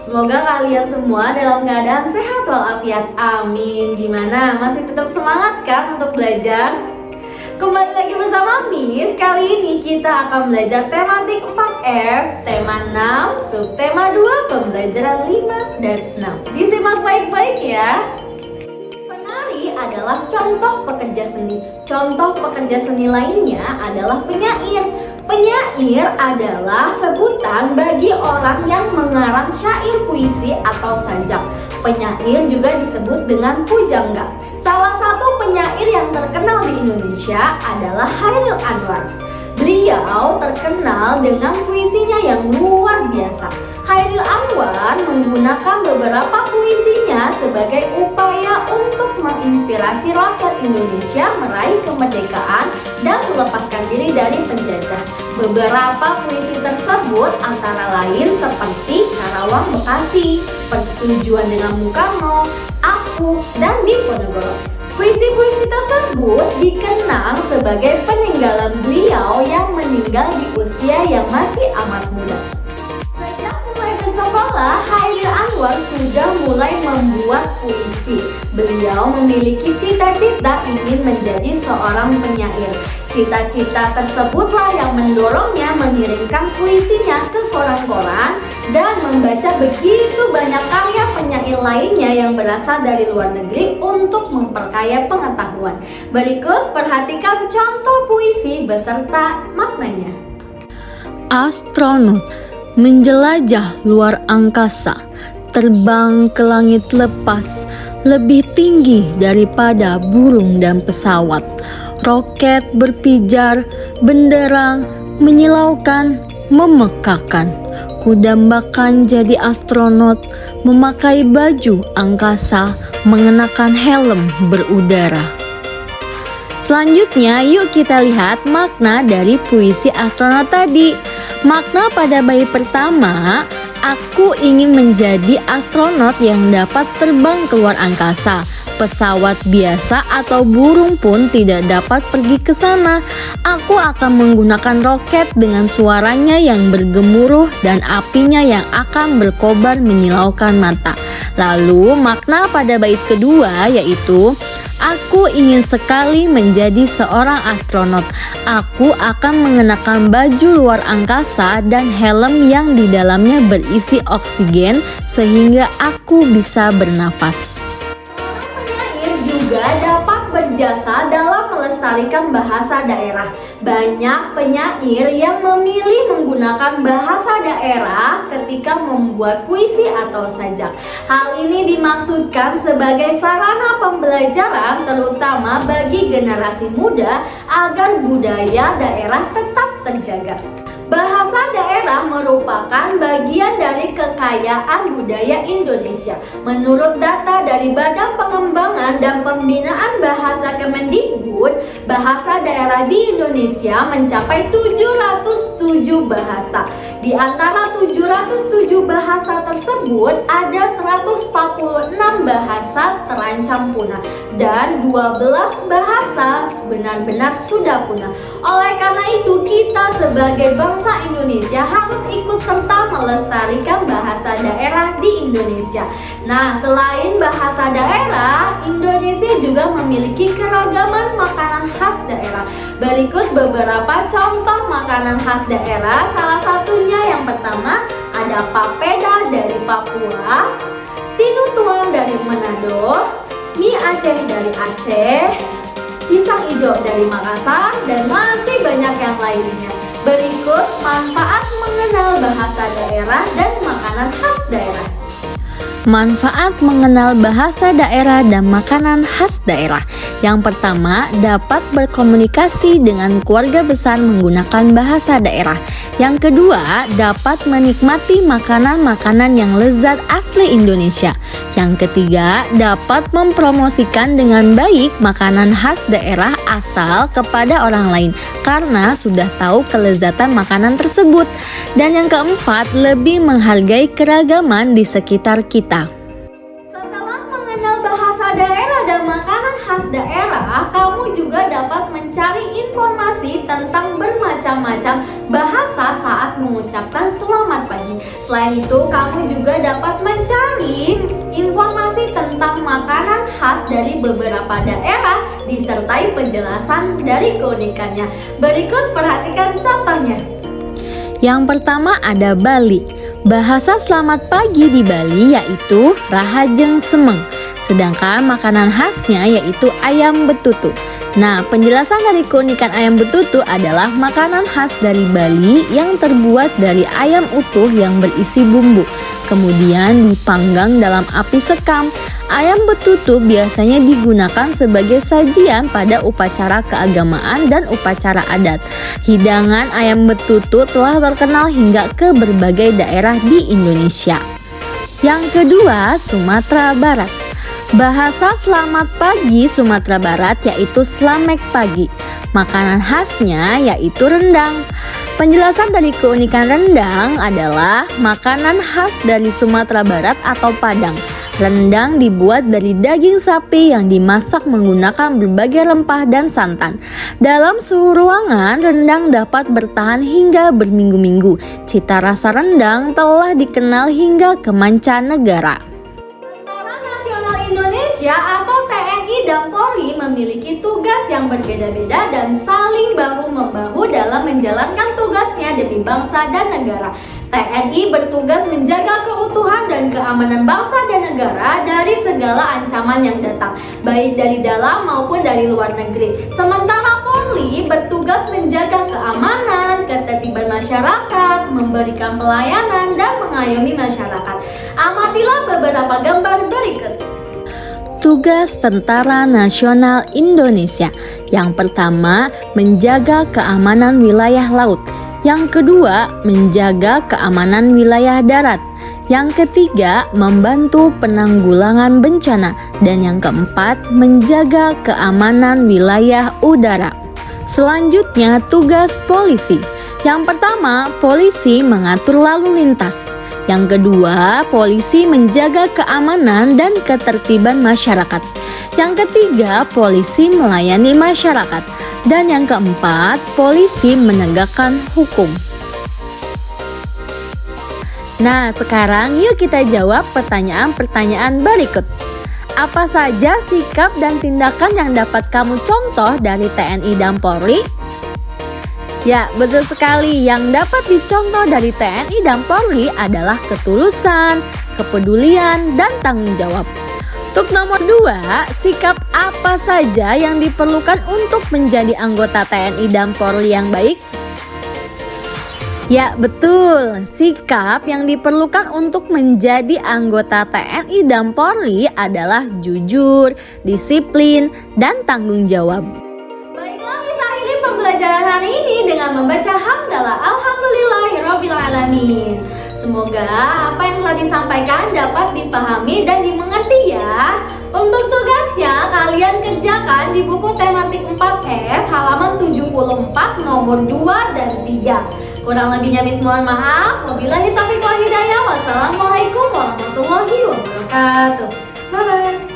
Semoga kalian semua dalam keadaan sehat walafiat. Amin. Gimana? Masih tetap semangat kan untuk belajar? Kembali lagi bersama Miss. Kali ini kita akan belajar tematik 4F, tema 6, subtema 2, pembelajaran 5 dan 6. Disimak baik-baik ya. Penari adalah contoh pekerja seni. Contoh pekerja seni lainnya adalah penyair. Penyair adalah sebutan bagi orang yang mengarang syair, puisi, atau sajak. Penyair juga disebut dengan pujangga. Salah satu penyair yang terkenal di Indonesia adalah Chairil Anwar. Beliau terkenal dengan puisinya yang luar biasa. Chairil Anwar menggunakan beberapa puisinya sebagai upaya untuk menginspirasi rakyat Indonesia meraih kemerdekaan dan melepaskan diri dari penjajah. Beberapa puisi tersebut antara lain seperti Karawang Bekasi, Persetujuan dengan Bung Karno, Aku, dan Diponegoro. Puisi-puisi tersebut dikenang sebagai peninggalan beliau yang meninggal di usia yang masih amat muda. Sejak mulai bersekolah, Chairil Anwar sudah mulai membuat puisi. Beliau memiliki cita-cita ingin menjadi seorang penyair. Cita-cita tersebutlah yang mendorongnya mengirimkan puisinya ke koran-koran dan membaca begitu banyak karya penyair lainnya yang berasal dari luar negeri untuk memperkaya pengetahuan. Berikut perhatikan contoh puisi beserta maknanya. Astronot menjelajah luar angkasa, terbang ke langit lepas, lebih tinggi daripada burung dan pesawat. Roket berpijar, benderang, menyilaukan, memekakan. Kudambakan jadi astronot, memakai baju angkasa, mengenakan helm berudara. Selanjutnya, yuk kita lihat makna dari puisi astronot tadi. Makna pada bait pertama, aku ingin menjadi astronot yang dapat terbang ke luar angkasa. Pesawat biasa atau burung pun tidak dapat pergi ke sana. Aku akan menggunakan roket dengan suaranya yang bergemuruh dan apinya yang akan berkobar menyilaukan mata. Lalu makna pada bait kedua yaitu aku ingin sekali menjadi seorang astronot. Aku akan mengenakan baju luar angkasa dan helm yang di dalamnya berisi oksigen sehingga aku bisa bernafas. Juga dapat berjasa dalam melestarikan bahasa daerah. Banyak penyair yang memilih menggunakan bahasa daerah ketika membuat puisi atau sajak. Hal ini dimaksudkan sebagai sarana pembelajaran terutama bagi generasi muda agar budaya daerah tetap terjaga. Bahasa daerah merupakan bagian dari kekayaan budaya Indonesia. Menurut data dari Badan Pengembangan dan Pembinaan Bahasa Kemendikbud, bahasa daerah di Indonesia mencapai 707 bahasa. Di antara 707 bahasa tersebut, ada 146 bahasa terancam punah dan 12 bahasa benar-benar sudah punah. Oleh karena itu, kita sebagai bangsa Indonesia harus ikut serta melestarikan bahasa daerah di Indonesia. Nah, selain bahasa daerah, Indonesia juga memiliki keragaman makanan khas daerah. Berikut beberapa contoh makanan khas daerah. Salah satunya yang pertama ada papeda dari Papua, tinutuan dari Manado, mie Aceh dari Aceh, pisang hijau dari Makassar, dan masih banyak yang lainnya. Berikut manfaat mengenal bahasa daerah dan makanan khas daerah. Manfaat mengenal bahasa daerah dan makanan khas daerah. Yang pertama, dapat berkomunikasi dengan keluarga besar menggunakan bahasa daerah. Yang kedua, dapat menikmati makanan-makanan yang lezat asli Indonesia. Yang ketiga, dapat mempromosikan dengan baik makanan khas daerah asal kepada orang lain karena sudah tahu kelezatan makanan tersebut. Dan yang keempat, lebih menghargai keragaman di sekitar kita. Setelah mengenal bahasa daerah dan makanan khas daerah, kamu juga dapat mencari informasi tentang bermacam-macam bahasa saat mengucapkan mengucapkan selamat pagi. Selain itu, kamu juga dapat mencari informasi tentang makanan khas dari beberapa daerah disertai penjelasan dari keunikannya. Berikut perhatikan contohnya. Yang pertama ada Bali. Bahasa selamat pagi di Bali yaitu Rahajeng Semeng. Sedangkan makanan khasnya yaitu ayam betutu. Nah, penjelasan dari keunikan ayam betutu adalah makanan khas dari Bali yang terbuat dari ayam utuh yang berisi bumbu. Kemudian dipanggang dalam api sekam. Ayam betutu biasanya digunakan sebagai sajian pada upacara keagamaan dan upacara adat. Hidangan ayam betutu telah terkenal hingga ke berbagai daerah di Indonesia. Yang kedua, Sumatera Barat. Bahasa selamat pagi Sumatera Barat yaitu slamek pagi. Makanan khasnya yaitu rendang. Penjelasan dari keunikan rendang adalah makanan khas dari Sumatera Barat atau Padang. Rendang dibuat dari daging sapi yang dimasak menggunakan berbagai rempah dan santan. Dalam suhu ruangan, rendang dapat bertahan hingga berminggu-minggu. Cita rasa rendang telah dikenal hingga ke mancanegara. Indonesia atau TNI dan Polri memiliki tugas yang berbeda-beda dan saling bahu-membahu dalam menjalankan tugasnya demi bangsa dan negara. TNI bertugas menjaga keutuhan dan keamanan bangsa dan negara dari segala ancaman yang datang, baik dari dalam maupun dari luar negeri. Sementara Polri bertugas menjaga keamanan, ketertiban masyarakat, memberikan pelayanan, dan mengayomi masyarakat. Amatilah beberapa gambar berikut. Tugas Tentara Nasional Indonesia. Yang pertama, menjaga keamanan wilayah laut. Yang kedua, menjaga keamanan wilayah darat. Yang ketiga, membantu penanggulangan bencana. Dan yang keempat, menjaga keamanan wilayah udara. Selanjutnya, tugas polisi. Yang pertama, polisi mengatur lalu lintas. Yang kedua, polisi menjaga keamanan dan ketertiban masyarakat. Yang ketiga, polisi melayani masyarakat. Dan yang keempat, polisi menegakkan hukum. Nah, sekarang yuk kita jawab pertanyaan-pertanyaan berikut. Apa saja sikap dan tindakan yang dapat kamu contoh dari TNI dan Polri? Ya, betul sekali. Yang dapat dicontoh dari TNI dan Polri adalah ketulusan, kepedulian, dan tanggung jawab. Untuk nomor 2, sikap apa saja yang diperlukan untuk menjadi anggota TNI dan Polri yang baik? Ya, betul. Sikap yang diperlukan untuk menjadi anggota TNI dan Polri adalah jujur, disiplin, dan tanggung jawab. Baiklah, bisa akhiri pembelajaran hari ini dengan membaca hamdalah alhamdulillahirrabbilalamin. Semoga apa yang telah disampaikan dapat dipahami dan dimengerti ya. Untuk tugasnya, kalian kerjakan di buku tematik 4F halaman 74 nomor 2 dan 3. Kurang lebihnya mohon maaf. Wabillahi taufiq wal hidayah. Wassalamualaikum warahmatullahi wabarakatuh. Bye-bye.